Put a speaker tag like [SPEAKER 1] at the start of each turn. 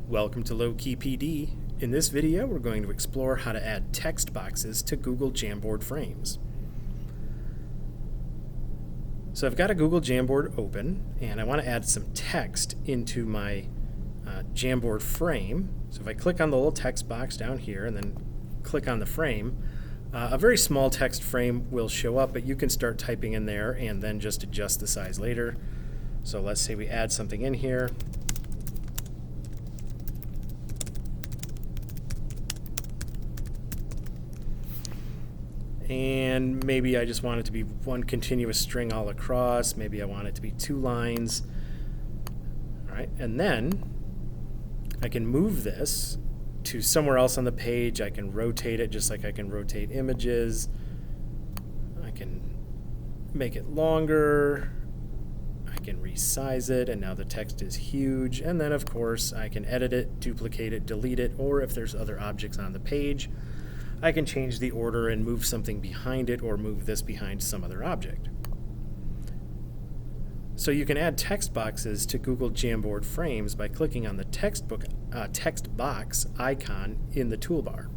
[SPEAKER 1] Welcome to Low Key PD. In this video, we're going to explore how to add text boxes to Google Jamboard frames. So I've got a Google Jamboard open, and I want to add some text into my Jamboard frame. So if I click on the little text box down here and then click on the frame, a very small text frame will show up, but you can start typing in there and then just adjust the size later. So let's say we add something in here. And maybe I just want it to be one continuous string all across. Maybe I want it to be 2 lines. All right, and then I can move this to somewhere else on the page. I can rotate it just like I can rotate images. I can make it longer. I can resize it, and now the text is huge. And then, of course, I can edit it, duplicate it, delete it, or if there's other objects on the page, I can change the order and move something behind it or move this behind some other object. So you can add text boxes to Google Jamboard frames by clicking on the text box icon in the toolbar.